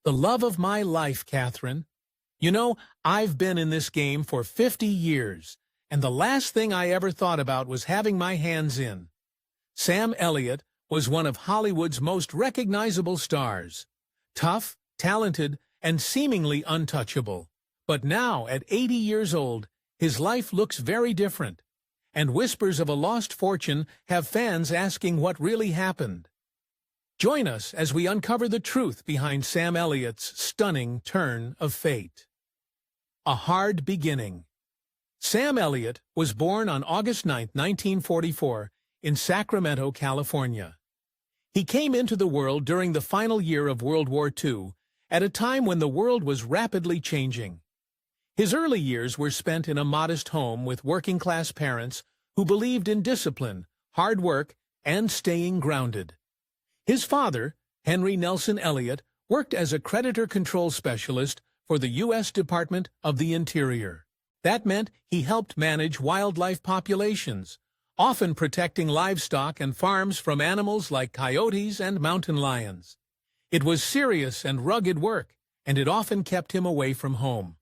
The love of my life, Catherine. You know, I've been in this game for 50 years, and the last thing I ever thought about was having my hands in. Sam Elliott was one of Hollywood's most recognizable stars. Tough, talented, and seemingly untouchable. But now, at 80 years old, his life looks very different. And whispers of a lost fortune have fans asking what really happened. Join us as we uncover the truth behind Sam Elliott's stunning turn of fate. A hard beginning. Sam Elliott was born on August 9, 1944, in Sacramento, California. He came into the world during the final year of World War II, at a time when the world was rapidly changing. His early years were spent in a modest home with working-class parents who believed in discipline, hard work, and staying grounded. His father, Henry Nelson Elliott, worked as a creditor control specialist for the U.S. Department of the Interior. That meant he helped manage wildlife populations, often protecting livestock and farms from animals like coyotes and mountain lions. It was serious and rugged work, and it often kept him away from home.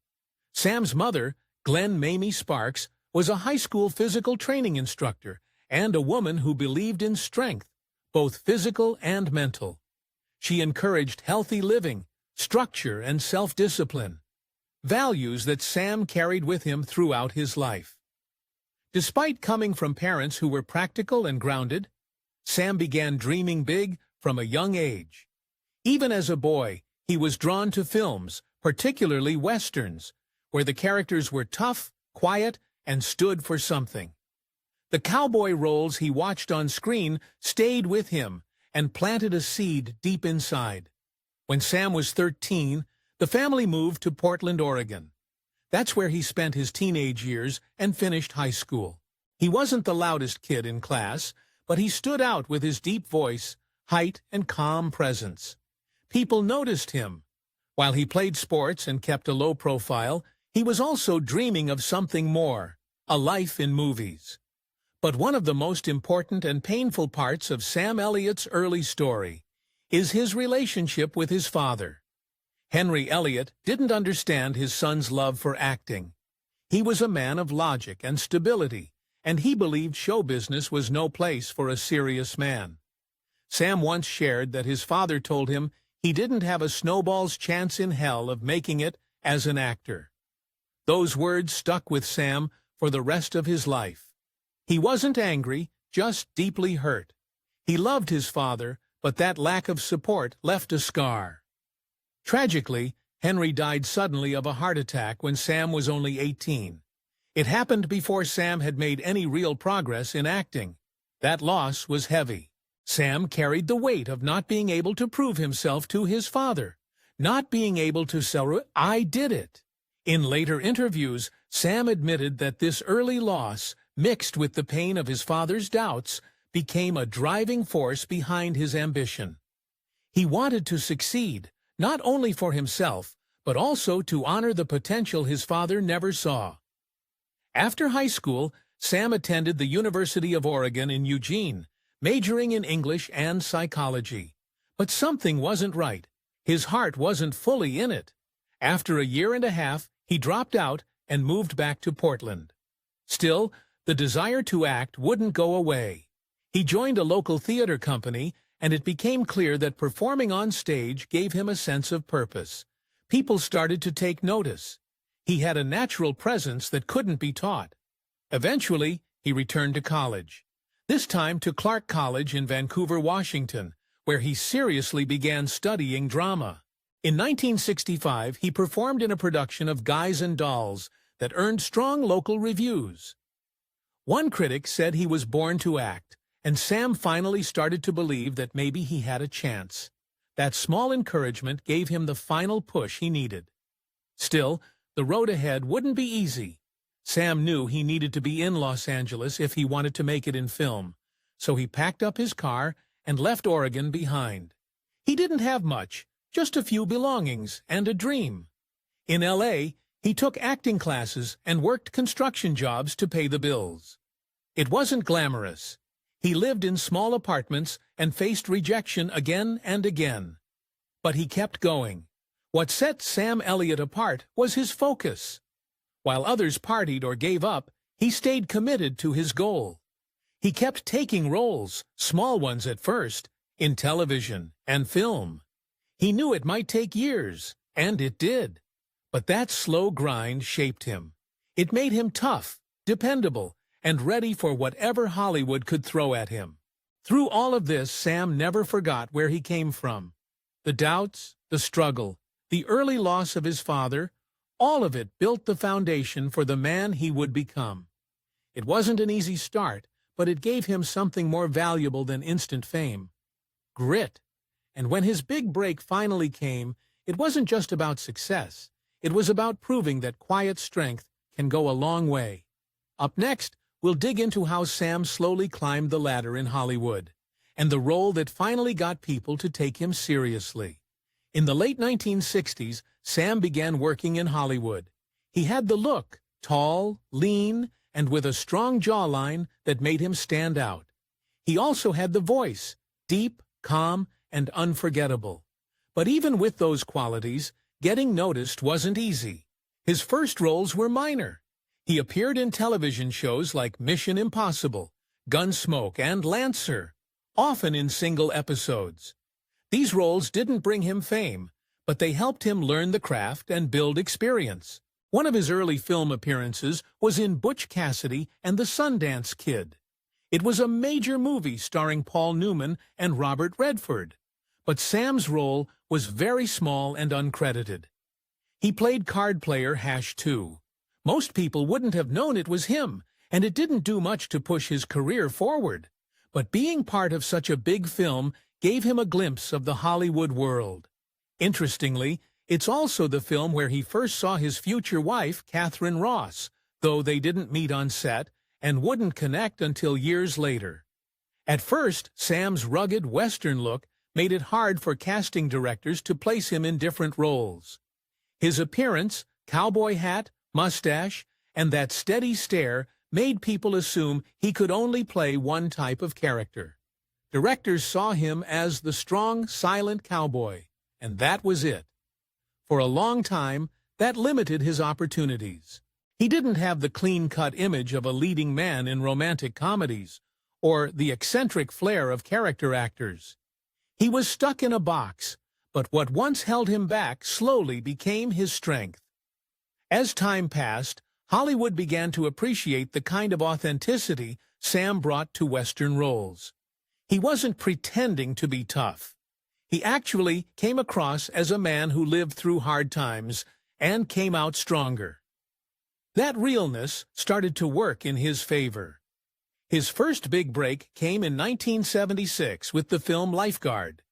Sam's mother, Glenn Mamie Sparks, was a high school physical training instructor and a woman who believed in strength, both physical and mental. She encouraged healthy living, structure, and self-discipline, values that Sam carried with him throughout his life. Despite coming from parents who were practical and grounded, Sam began dreaming big from a young age. Even as a boy, he was drawn to films, particularly westerns, where the characters were tough, quiet, and stood for something. The cowboy roles he watched on screen stayed with him and planted a seed deep inside. When Sam was 13, the family moved to Portland, Oregon. That's where he spent his teenage years and finished high school. He wasn't the loudest kid in class, but he stood out with his deep voice, height, and calm presence. People noticed him. While he played sports and kept a low profile, he was also dreaming of something more, a life in movies. But one of the most important and painful parts of Sam Elliott's early story is his relationship with his father. Henry Elliott didn't understand his son's love for acting. He was a man of logic and stability, and he believed show business was no place for a serious man. Sam once shared that his father told him he didn't have a snowball's chance in hell of making it as an actor. Those words stuck with Sam for the rest of his life. He wasn't angry, just deeply hurt. He loved his father, but that lack of support left a scar. Tragically, Henry died suddenly of a heart attack when Sam was only 18. It happened before Sam had made any real progress in acting. That loss was heavy. Sam carried the weight of not being able to prove himself to his father, not being able to say, "I did it." In later interviews, Sam admitted that this early loss, mixed with the pain of his father's doubts, became a driving force behind his ambition. He wanted to succeed, not only for himself, but also to honor the potential his father never saw. After high school, Sam attended the University of Oregon in Eugene, majoring in English and psychology. But something wasn't right. His heart wasn't fully in it. After a year and a half, he dropped out and moved back to Portland. Still, the desire to act wouldn't go away. He joined a local theater company, and it became clear that performing on stage gave him a sense of purpose. People started to take notice. He had a natural presence that couldn't be taught. Eventually, he returned to college. This time to Clark College in Vancouver, Washington, where he seriously began studying drama. In 1965, he performed in a production of Guys and Dolls that earned strong local reviews. One critic said he was born to act, and Sam finally started to believe that maybe he had a chance. That small encouragement gave him the final push he needed. Still, the road ahead wouldn't be easy. Sam knew he needed to be in Los Angeles if he wanted to make it in film, so he packed up his car and left Oregon behind. He didn't have much, just a few belongings and a dream. In L.A., he took acting classes and worked construction jobs to pay the bills. It wasn't glamorous. He lived in small apartments and faced rejection again and again. But he kept going. What set Sam Elliott apart was his focus. While others partied or gave up, he stayed committed to his goal. He kept taking roles, small ones at first, in television and film. He knew it might take years, and it did. But that slow grind shaped him. It made him tough, dependable, and ready for whatever Hollywood could throw at him. Through all of this, Sam never forgot where he came from. The doubts, the struggle, the early loss of his father, all of it built the foundation for the man he would become. It wasn't an easy start, but it gave him something more valuable than instant fame: grit. And when his big break finally came, it wasn't just about success. It was about proving that quiet strength can go a long way. Up next, we'll dig into how Sam slowly climbed the ladder in Hollywood, and the role that finally got people to take him seriously. In the late 1960s, Sam began working in Hollywood. He had the look, tall, lean, and with a strong jawline that made him stand out. He also had the voice, deep, calm, and unforgettable. But even with those qualities, getting noticed wasn't easy. His first roles were minor. He appeared in television shows like Mission Impossible, Gunsmoke, and Lancer, often in single episodes. These roles didn't bring him fame, but they helped him learn the craft and build experience. One of his early film appearances was in Butch Cassidy and the Sundance Kid. It was a major movie starring Paul Newman and Robert Redford, but Sam's role was very small and uncredited. He played card player #2. Most people wouldn't have known it was him, and it didn't do much to push his career forward. But being part of such a big film gave him a glimpse of the Hollywood world. Interestingly, it's also the film where he first saw his future wife, Catherine Ross, though they didn't meet on set and wouldn't connect until years later. At first, Sam's rugged Western look made it hard for casting directors to place him in different roles. His appearance, cowboy hat, mustache, and that steady stare made people assume he could only play one type of character. Directors saw him as the strong, silent cowboy, and that was it. For a long time, that limited his opportunities. He didn't have the clean-cut image of a leading man in romantic comedies, or the eccentric flair of character actors. He was stuck in a box, but what once held him back slowly became his strength. As time passed, Hollywood began to appreciate the kind of authenticity Sam brought to Western roles. He wasn't pretending to be tough. He actually came across as a man who lived through hard times and came out stronger. That realness started to work in his favor. His first big break came in 1976 with the film Lifeguard.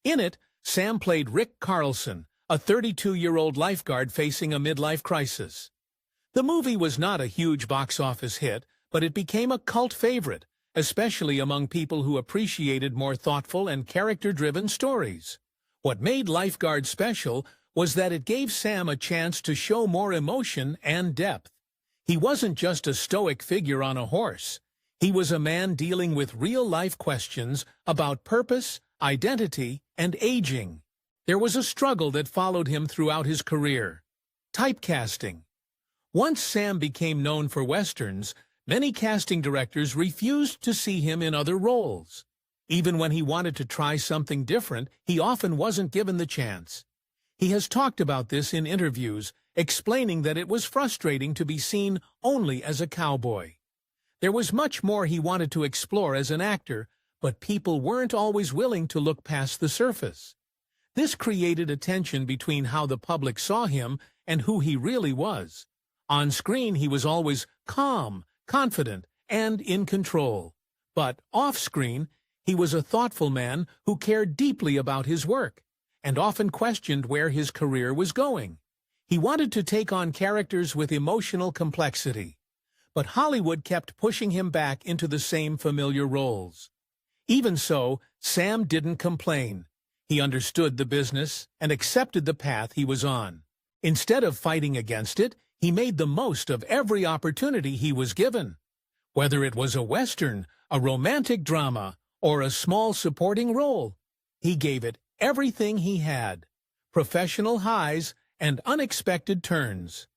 In it, Sam played Rick Carlson, a 32-year-old lifeguard facing a midlife crisis. The movie was not a huge box office hit, but it became a cult favorite, especially among people who appreciated more thoughtful and character-driven stories. What made Lifeguard special was that it gave Sam a chance to show more emotion and depth. He wasn't just a stoic figure on a horse. He was a man dealing with real-life questions about purpose, identity, and aging. There was a struggle that followed him throughout his career: typecasting. Once Sam became known for Westerns, many casting directors refused to see him in other roles. Even when he wanted to try something different, he often wasn't given the chance. He has talked about this in interviews, explaining that it was frustrating to be seen only as a cowboy. There was much more he wanted to explore as an actor, but people weren't always willing to look past the surface. This created a tension between how the public saw him and who he really was. On screen, he was always calm, confident, and in control. But off-screen, he was a thoughtful man who cared deeply about his work, and often questioned where his career was going. He wanted to take on characters with emotional complexity, but Hollywood kept pushing him back into the same familiar roles. Even so, Sam didn't complain. He understood the business and accepted the path he was on. Instead of fighting against it, he made the most of every opportunity he was given. Whether it was a Western, a romantic drama, or a small supporting role, he gave it everything he had. professional highs, and unexpected turns.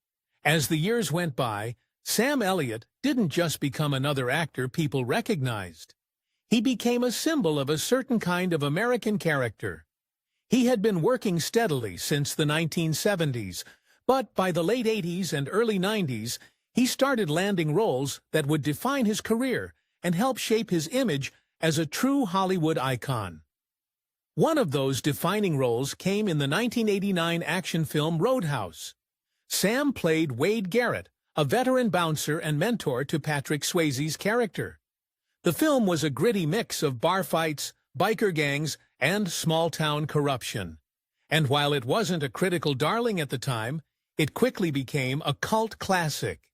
As the years went by, Sam Elliott didn't just become another actor people recognized. He became a symbol of a certain kind of American character. He had been working steadily since the 1970s, but by the late 80s and early 90s, he started landing roles that would define his career and help shape his image as a true Hollywood icon. One of those defining roles came in the 1989 action film Roadhouse. Sam played Wade Garrett, a veteran bouncer and mentor to Patrick Swayze's character. The film was a gritty mix of bar fights, biker gangs, and small-town corruption. And while it wasn't a critical darling at the time, it quickly became a cult classic.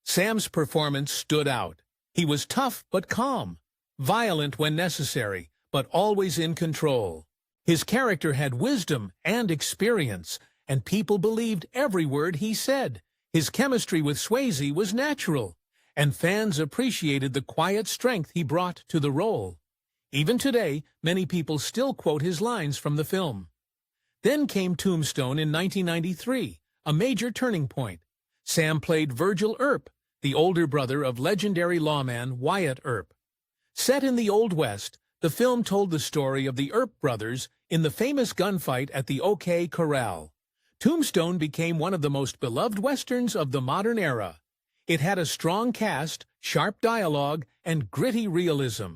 Sam's performance stood out. He was tough but calm, violent when necessary, but always in control. His character had wisdom and experience, and people believed every word he said. His chemistry with Swayze was natural, and fans appreciated the quiet strength he brought to the role. Even today, many people still quote his lines from the film. Then came Tombstone in 1993, a major turning point. Sam played Virgil Earp, the older brother of legendary lawman Wyatt Earp. Set in the Old West, the film told the story of the Earp brothers in the famous gunfight at the OK Corral. Tombstone became one of the most beloved westerns of the modern era. It had a strong cast, sharp dialogue, and gritty realism.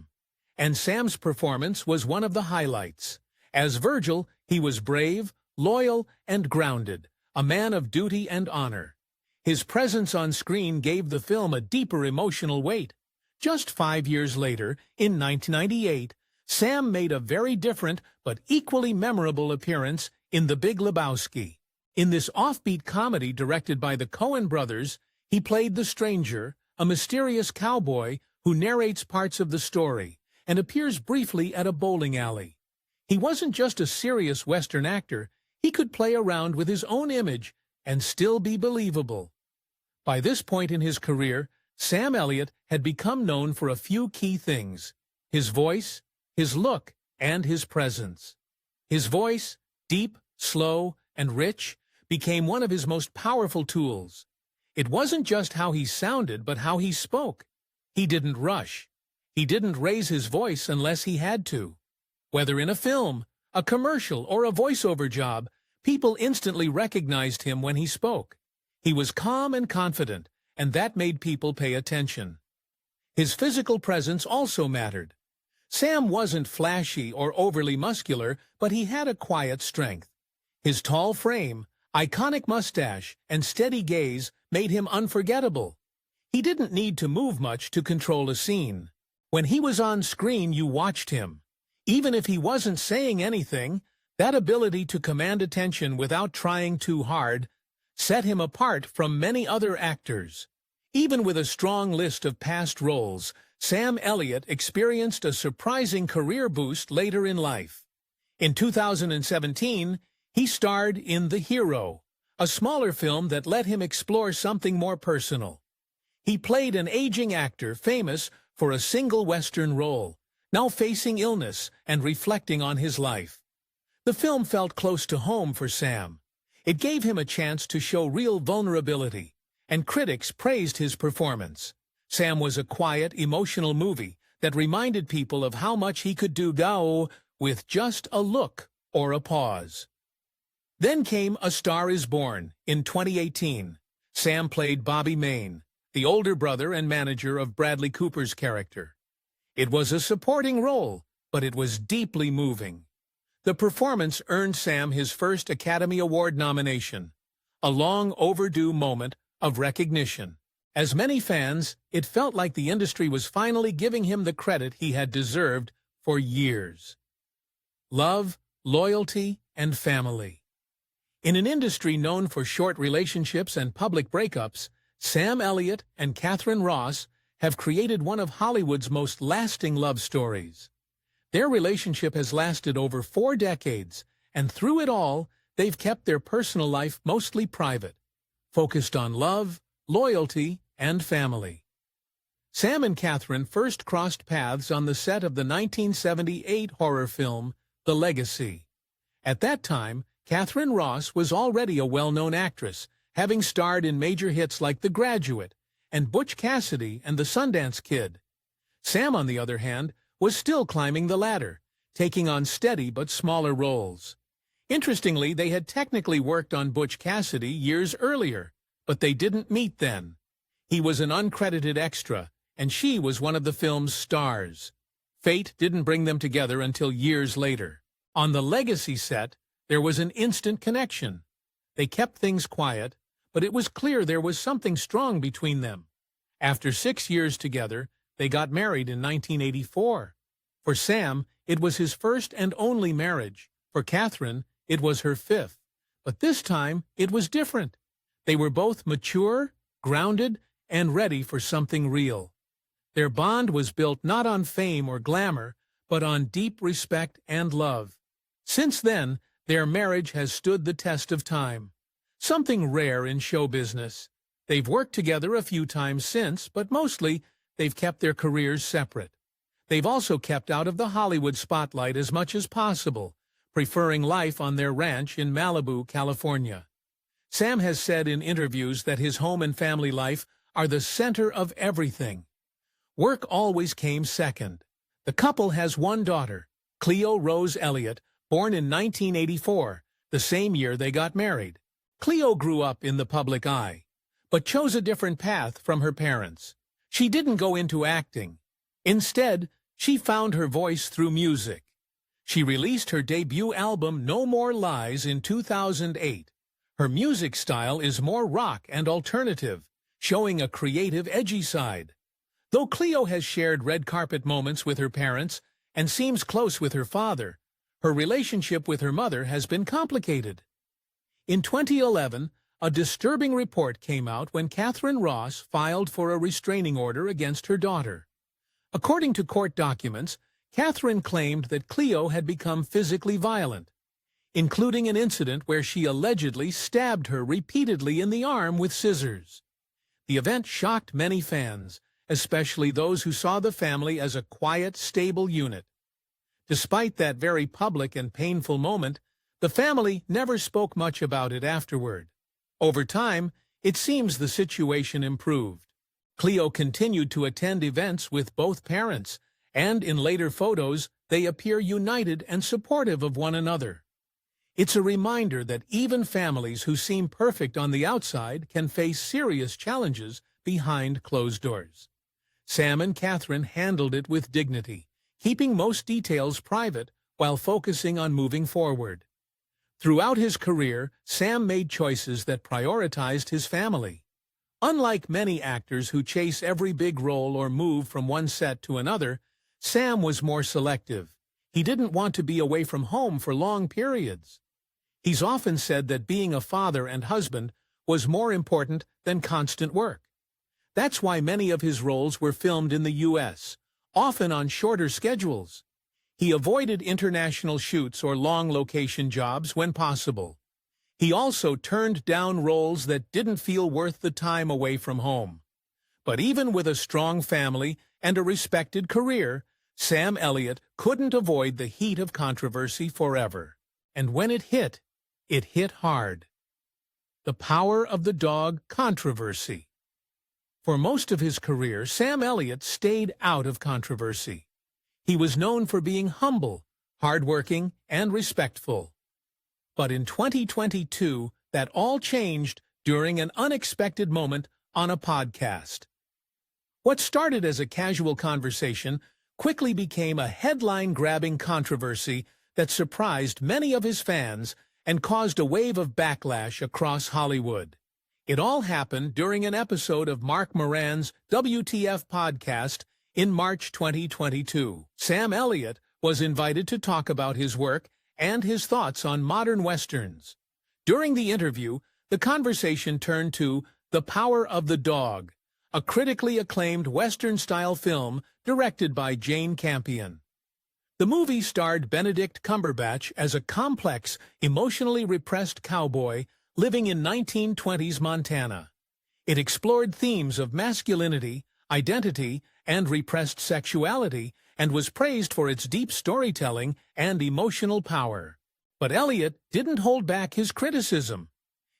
And Sam's performance was one of the highlights. As Virgil, he was brave, loyal, and grounded, a man of duty and honor. His presence on screen gave the film a deeper emotional weight. Just 5 years later, in 1998, Sam made a very different but equally memorable appearance in The Big Lebowski. In this offbeat comedy directed by the Coen brothers, he played the stranger, a mysterious cowboy who narrates parts of the story and appears briefly at a bowling alley. He wasn't just a serious Western actor, he could play around with his own image and still be believable. By this point in his career, Sam Elliott had become known for a few key things: his voice, his look, and his presence. His voice, deep, slow, and rich, became one of his most powerful tools. It wasn't just how he sounded, but how he spoke. He didn't rush. He didn't raise his voice unless he had to. Whether in a film, a commercial, or a voiceover job, people instantly recognized him when he spoke. He was calm and confident, and that made people pay attention. His physical presence also mattered. Sam wasn't flashy or overly muscular, but he had a quiet strength. His tall frame, iconic mustache, and steady gaze made him unforgettable. He didn't need to move much to control a scene. When he was on screen, you watched him. Even if he wasn't saying anything, that ability to command attention without trying too hard set him apart from many other actors. Even with a strong list of past roles, Sam Elliott experienced a surprising career boost later in life. In 2017, he starred in The Hero, a smaller film that let him explore something more personal. He played an aging actor famous for a single Western role, now facing illness and reflecting on his life. The film felt close to home for Sam. It gave him a chance to show real vulnerability, and critics praised his performance. Sam was a quiet, emotional movie that reminded people of how much he could do with just a look or a pause. Then came A Star is Born in 2018. Sam played Bobby Maine, the older brother and manager of Bradley Cooper's character. It was a supporting role, but it was deeply moving. The performance earned Sam his first Academy Award nomination, a long overdue moment of recognition. As many fans, it felt like the industry was finally giving him the credit he had deserved for years. Love, loyalty, and family. In an industry known for short relationships and public breakups, Sam Elliott and Catherine Ross have created one of Hollywood's most lasting love stories. Their relationship has lasted over 4 decades, and through it all, they've kept their personal life mostly private, focused on love, loyalty, and family. Sam and Catherine first crossed paths on the set of the 1978 horror film, The Legacy. At that time, Catherine Ross was already a well-known actress, having starred in major hits like The Graduate and Butch Cassidy and The Sundance Kid. Sam, on the other hand, was still climbing the ladder, taking on steady but smaller roles. Interestingly, they had technically worked on Butch Cassidy years earlier, but they didn't meet then. He was an uncredited extra, and she was one of the film's stars. Fate didn't bring them together until years later. On the Legacy set, there was an instant connection. They kept things quiet, but it was clear there was something strong between them. After 6 years together, they got married in 1984. For Sam, it was his first and only marriage. For Catherine, it was her 5th. But this time, it was different. They were both mature, grounded, and ready for something real. Their bond was built not on fame or glamour, but on deep respect and love. Since then, their marriage has stood the test of time. Something rare in show business. They've worked together a few times since, but mostly they've kept their careers separate. They've also kept out of the Hollywood spotlight as much as possible, preferring life on their ranch in Malibu, California. Sam has said in interviews that his home and family life are the center of everything. Work always came second. The couple has one daughter, Cleo Rose Elliott, born in 1984, the same year they got married. Cleo grew up in the public eye, but chose a different path from her parents. She didn't go into acting. Instead, she found her voice through music. She released her debut album No More Lies in 2008. Her music style is more rock and alternative, showing a creative, edgy side. Though Cleo has shared red carpet moments with her parents and seems close with her father, her relationship with her mother has been complicated. In 2011, a disturbing report came out when Catherine Ross filed for a restraining order against her daughter. According to court documents, Catherine claimed that Cleo had become physically violent, including an incident where she allegedly stabbed her repeatedly in the arm with scissors. The event shocked many fans, especially those who saw the family as a quiet, stable unit. Despite that very public and painful moment, the family never spoke much about it afterward. Over time, it seems the situation improved. Cleo continued to attend events with both parents, and in later photos, they appear united and supportive of one another. It's a reminder that even families who seem perfect on the outside can face serious challenges behind closed doors. Sam and Catherine handled it with dignity, keeping most details private while focusing on moving forward. Throughout his career, Sam made choices that prioritized his family. Unlike many actors who chase every big role or move from one set to another, Sam was more selective. He didn't want to be away from home for long periods. He's often said that being a father and husband was more important than constant work. That's why many of his roles were filmed in the U.S., often on shorter schedules. He avoided international shoots or long location jobs when possible. He also turned down roles that didn't feel worth the time away from home. But even with a strong family and a respected career, Sam Elliott couldn't avoid the heat of controversy forever. And when it hit hard. The power of the dog controversy. For most of his career, Sam Elliott stayed out of controversy. He was known for being humble, hardworking, and respectful. But in 2022, that all changed during an unexpected moment on a podcast. What started as a casual conversation quickly became a headline-grabbing controversy that surprised many of his fans and caused a wave of backlash across Hollywood. It all happened during an episode of Mark Moran's WTF podcast in March 2022. Sam Elliott was invited to talk about his work and his thoughts on modern westerns. During the interview, the conversation turned to The Power of the Dog, a critically acclaimed Western-style film directed by Jane Campion. The movie starred Benedict Cumberbatch as a complex, emotionally repressed cowboy living in 1920s Montana. It explored themes of masculinity, identity, and repressed sexuality, and was praised for its deep storytelling and emotional power. But Elliott didn't hold back his criticism.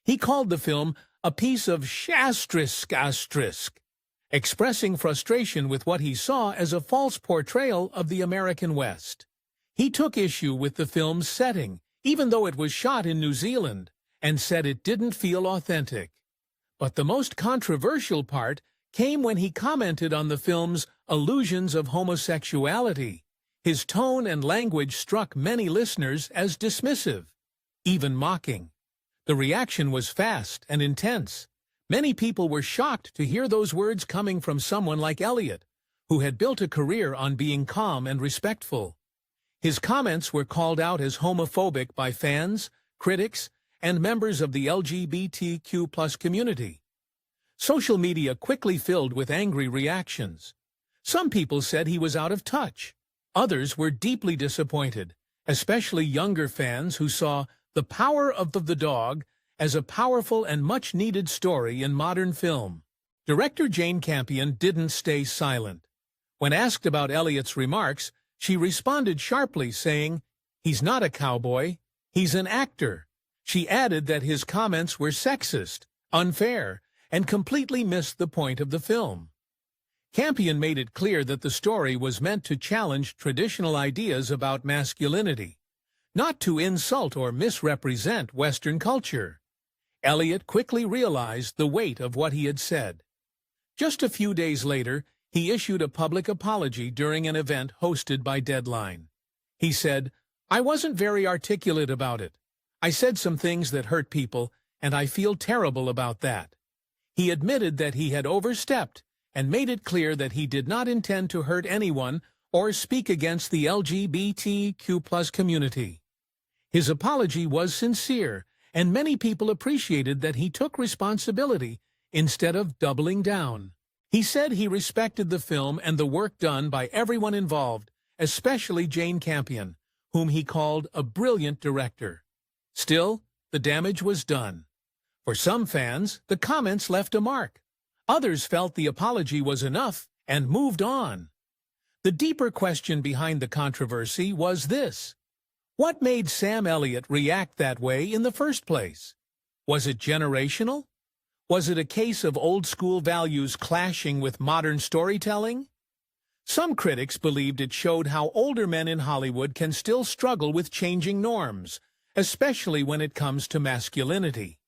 He called the film a piece of asterisk, expressing frustration with what he saw as a false portrayal of the American West. He took issue with the film's setting, even though it was shot in New Zealand, and said it didn't feel authentic. But the most controversial part came when he commented on the film's allusions of homosexuality. His tone and language struck many listeners as dismissive, even mocking. The reaction was fast and intense. Many people were shocked to hear those words coming from someone like Elliott, who had built a career on being calm and respectful. His comments were called out as homophobic by fans, critics, and members of the LGBTQ+ community. Social media quickly filled with angry reactions. Some people said he was out of touch. Others were deeply disappointed, especially younger fans who saw The Power of the Dog as a powerful and much-needed story in modern film. Director Jane Campion didn't stay silent. When asked about Elliott's remarks, she responded sharply, saying, "He's not a cowboy, he's an actor." She added that his comments were sexist, unfair, and completely missed the point of the film. Campion made it clear that the story was meant to challenge traditional ideas about masculinity, not to insult or misrepresent Western culture. Elliott quickly realized the weight of what he had said. Just a few days later, he issued a public apology during an event hosted by Deadline. He said, "I wasn't very articulate about it. I said some things that hurt people, and I feel terrible about that." He admitted that he had overstepped and made it clear that he did not intend to hurt anyone or speak against the LGBTQ+ community. His apology was sincere, and many people appreciated that he took responsibility instead of doubling down. He said he respected the film and the work done by everyone involved, especially Jane Campion, whom he called a brilliant director. Still, the damage was done. For some fans, the comments left a mark. Others felt the apology was enough and moved on. The deeper question behind the controversy was this: what made Sam Elliott react that way in the first place? Was it generational? Was it a case of old-school values clashing with modern storytelling? Some critics believed it showed how older men in Hollywood can still struggle with changing norms, especially when it comes to masculinity.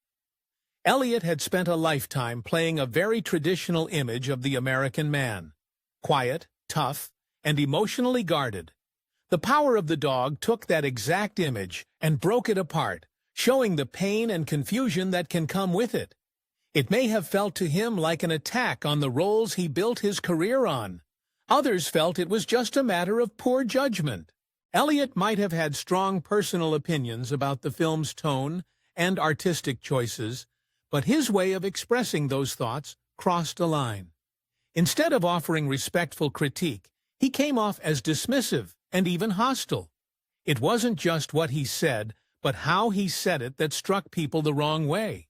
Elliott had spent a lifetime playing a very traditional image of the American man: quiet, tough, and emotionally guarded. The Power of the Dog took that exact image and broke it apart, showing the pain and confusion that can come with it. It may have felt to him like an attack on the roles he built his career on. Others felt it was just a matter of poor judgment. Elliott might have had strong personal opinions about the film's tone and artistic choices, but his way of expressing those thoughts crossed a line. Instead of offering respectful critique, he came off as dismissive and even hostile. It wasn't just what he said, but how he said it that struck people the wrong way.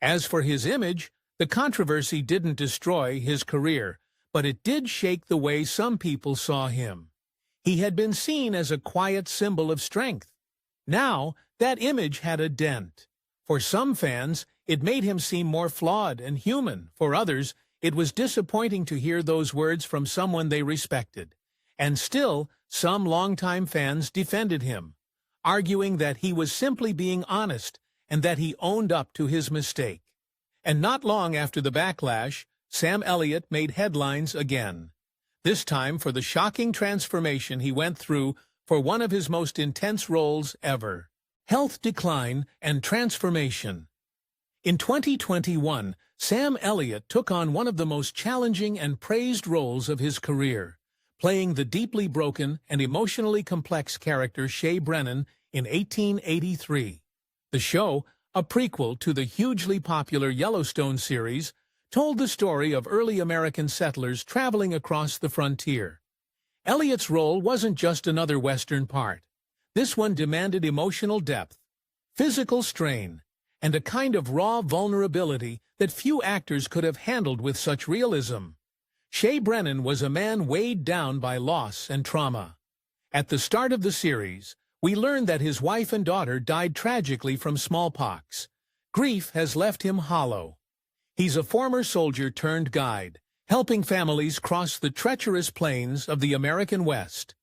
As for his image, the controversy didn't destroy his career, but it did shake the way some people saw him. He had been seen as a quiet symbol of strength. Now, that image had a dent. For some fans, it made him seem more flawed and human. For others, it was disappointing to hear those words from someone they respected. And still, some longtime fans defended him, arguing that he was simply being honest and that he owned up to his mistake. And not long after the backlash, Sam Elliott made headlines again. This time for the shocking transformation he went through for one of his most intense roles ever: health decline and transformation. In 2021, Sam Elliott took on one of the most challenging and praised roles of his career, playing the deeply broken and emotionally complex character Shay Brennan in 1883. The show, a prequel to the hugely popular Yellowstone series, told the story of early American settlers traveling across the frontier. Elliott's role wasn't just another Western part. This one demanded emotional depth, physical strain, and a kind of raw vulnerability that few actors could have handled with such realism. Shay Brennan was a man weighed down by loss and trauma. At the start of the series, we learn that his wife and daughter died tragically from smallpox. Grief has left him hollow. He's a former soldier turned guide, helping families cross the treacherous plains of the American West.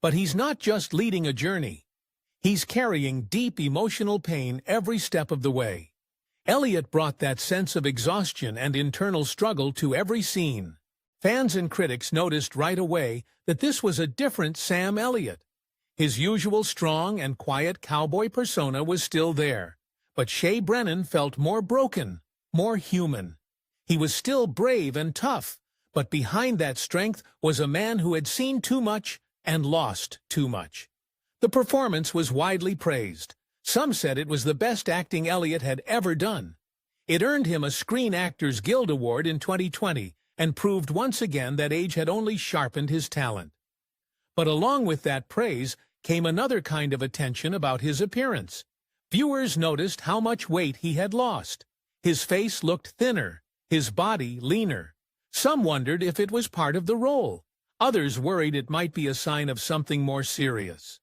But he's not just leading a journey. He's carrying deep emotional pain every step of the way. Elliott brought that sense of exhaustion and internal struggle to every scene. Fans and critics noticed right away that this was a different Sam Elliott. His usual strong and quiet cowboy persona was still there, but Shea Brennan felt more broken, more human. He was still brave and tough, but behind that strength was a man who had seen too much and lost too much. The performance was widely praised. Some said it was the best acting Elliott had ever done. It earned him a Screen Actors Guild Award in 2020 and proved once again that age had only sharpened his talent. But along with that praise came another kind of attention about his appearance. Viewers noticed how much weight he had lost. His face looked thinner, his body leaner. Some wondered if it was part of the role. Others worried it might be a sign of something more serious.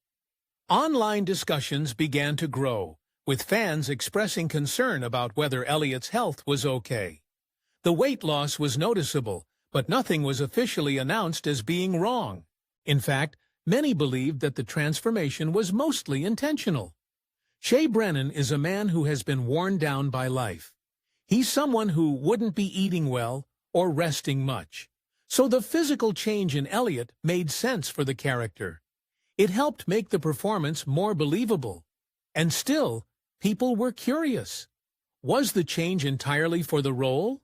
Online discussions began to grow, with fans expressing concern about whether Elliott's health was okay. The weight loss was noticeable, but nothing was officially announced as being wrong. In fact, many believed that the transformation was mostly intentional. Shea Brennan is a man who has been worn down by life. He's someone who wouldn't be eating well or resting much. So the physical change in Elliott made sense for the character. It helped make the performance more believable. And still, people were curious. Was the change entirely for the role?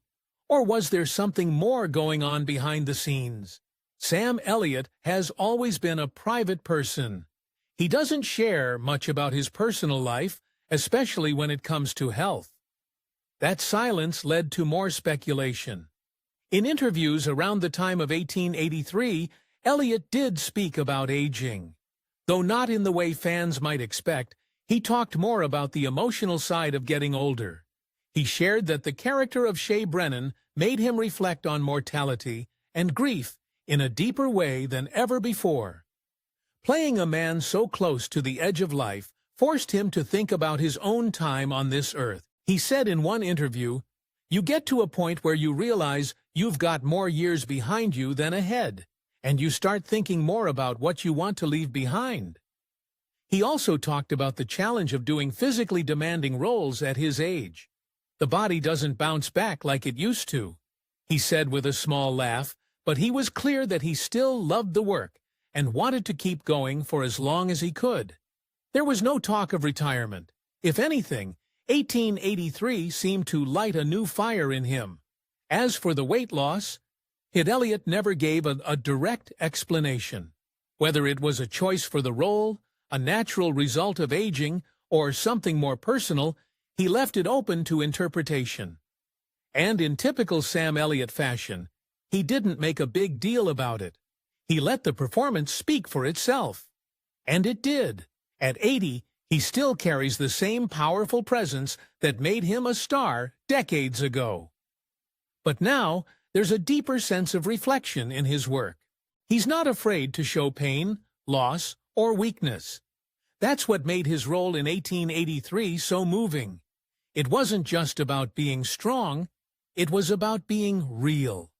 Or was there something more going on behind the scenes? Sam Elliott has always been a private person. He doesn't share much about his personal life, especially when it comes to health. That silence led to more speculation. In interviews around the time of 1883, Elliott did speak about aging. Though not in the way fans might expect, he talked more about the emotional side of getting older. He shared that the character of Shea Brennan made him reflect on mortality and grief in a deeper way than ever before. Playing a man so close to the edge of life forced him to think about his own time on this earth. He said in one interview, "You get to a point where you realize you've got more years behind you than ahead, and you start thinking more about what you want to leave behind." He also talked about the challenge of doing physically demanding roles at his age. The body doesn't bounce back like it used to, he said with a small laugh, but he was clear that he still loved the work and wanted to keep going for as long as he could. There was no talk of retirement. If anything, 1883 seemed to light a new fire in him. As for the weight loss, Elliott never gave a direct explanation. Whether it was a choice for the role, a natural result of aging, or something more personal, he left it open to interpretation. And in typical Sam Elliott fashion, he didn't make a big deal about it. He let the performance speak for itself. And it did. At 80, he still carries the same powerful presence that made him a star decades ago. But now, there's a deeper sense of reflection in his work. He's not afraid to show pain, loss, or weakness. That's what made his role in 1883 so moving. It wasn't just about being strong, it was about being real.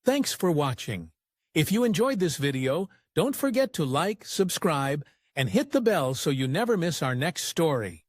Thanks for watching. If you enjoyed this video, don't forget to like, subscribe, and hit the bell so you never miss our next story.